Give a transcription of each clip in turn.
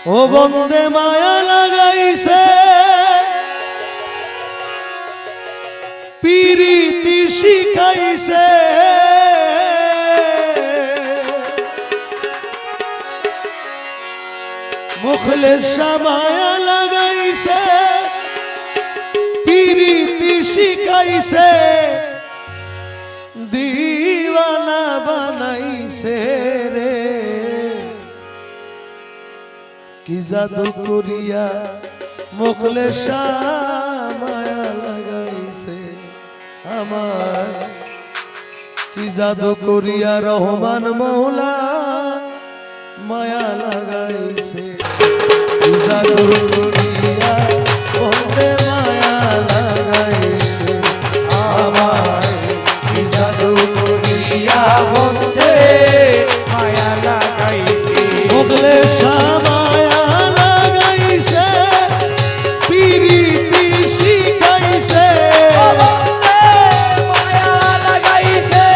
ও বন্দে মায়া লাগাইছে পিরিতি শিখাইছে মুখলেসা মায়া লাগাইছে পিরিতি শিখাইছে দিওয়ানা বানাইছে রে কি জাদু করিয়া মুখলেসা মায়া লাগাইছে আমার কি জাদু করিয়া রহমান মৌলা মায়া লাগাইছে কি জাদু করিয়া বন্দে মায়া লাগাইছে আমার কি জাদু করিয়া বন্দে মায়া লাগাইছে মুখলেসা মায়া লাগাইছে পিরিতি শিখাইছে মায়া লাগাইছে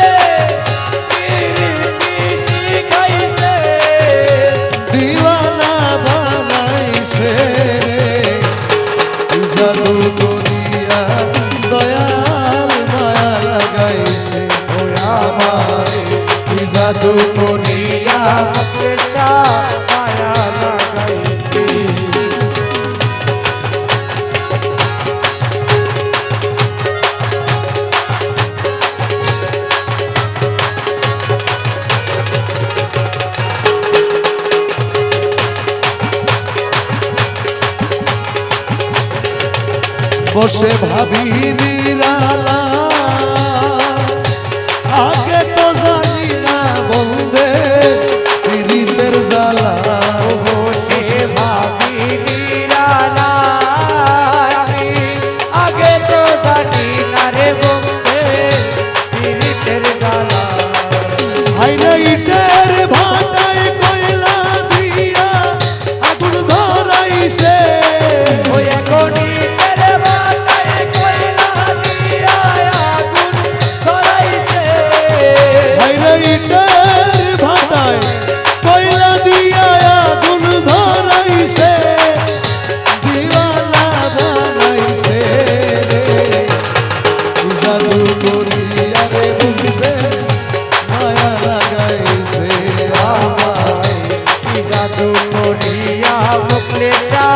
পিরিতি শিখাইছে দিওয়ানা বানাইছে রে জাদু করিয়া দয়াল মায়া লাগাইছে ও আমার কি জাদু করিয়া মুখলেসা মায়া লাগাইছে বসে ভাবি নিরালা আগে তো জানি না বন্দে পীড়িতের জ্বালা বসে ভাবি নিরালা আমি আগে তো জানি না রে বন্দে পীড়িতের জ্বালা হাইরে ইটের ভাটায় কয়লা দিয়া আগুন ধরাইছে ওই এখনই তেরে বাটায় কয়লা দিয়া আগুন ধরাইছে হাইরে ইটের ভাটায় কয়লা দিয়া আগুন ধরাইছে দিওয়ানা বানাইছে রে জাদু করিয়া রে বন্দে মায়া লাগাইছে আমায় কি জাদু করিয়া মুখলেসা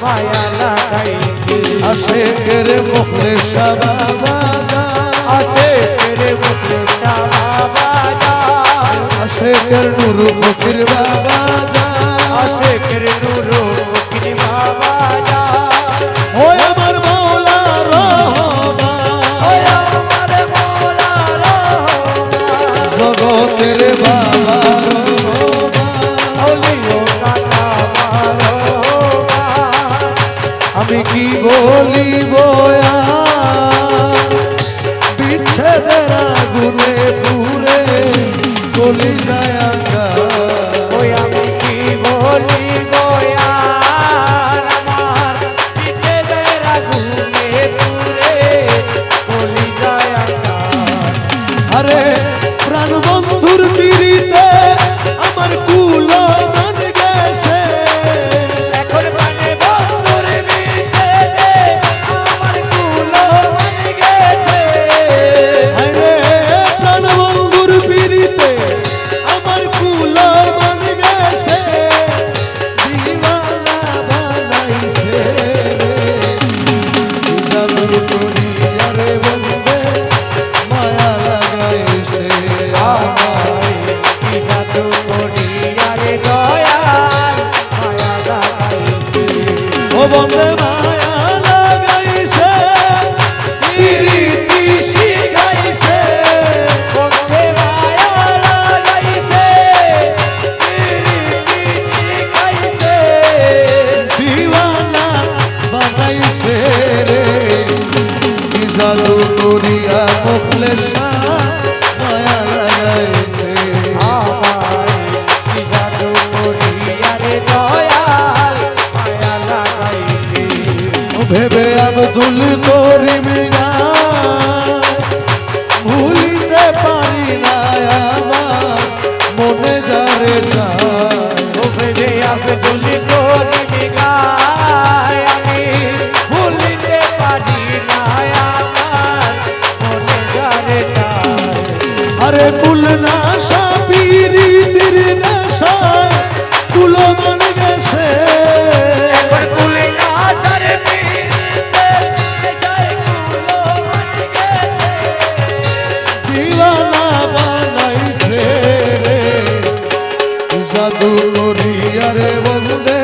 মায়া লাগাইছে আশেকের মুখলেসা বাবা আসে তেরে মুখলেসা বাবা যা আশেকের নুর ফকির বাবা আসে তেরে নুরু ফকির বাবা যা ও আমার মৌলা রহমান ওই আমার মৌলা রহমান জগতের বাবা ওলিও কাকা রহমান আমি কি বলিব বিচ্ছেদের আগুনে পুরে গলি যায় ওই আমি কি বলি গোয়ার আমার পিছে দেরা ঘুমে পুরে বলি যায় আকাশ আরে প্রাণ বন্ধুর পিড়িতে আমার কুল মান গেছে এখন মানে বন্ধুর বিছে দে আমার কুলো মনে গেছে আরে প্রাণ বন্ধুর পিড়িতে আমার কুল মান গেছে দিওয়ানা বানাইছে জাদু করিয়া রে বন্দে মায়া লাগাইছে আমায় কি জাদু করিয়া রে দয়াল মায়া লাগাইছে ও বন্দে মায়া লাগাইছে পিরিতি শিখাইছে বন্দে মায়া লাগাইছে পিরিতি শিখাইছে দিওয়ানা বানাইছে রে কি জাদু করিয়া মুখলেসা মায়া লাগাইছে আমার কি জাদু করিয়া রে দয়াল মায়া লাগাইছে ও ভেবে আব্দুল করিম ভুলিতে পারি না আমার মনে যারে চায় ও ভেবে আব্দুল আরে ফুল নাশা পিরিতির নেশায় তুলো মান গেছে এখন ভুলে না যারে পীড়িতে নেশায় কুলো মান গেছে দিওয়ানা বানাইছে রে জাদু করিয়া রে বন্দে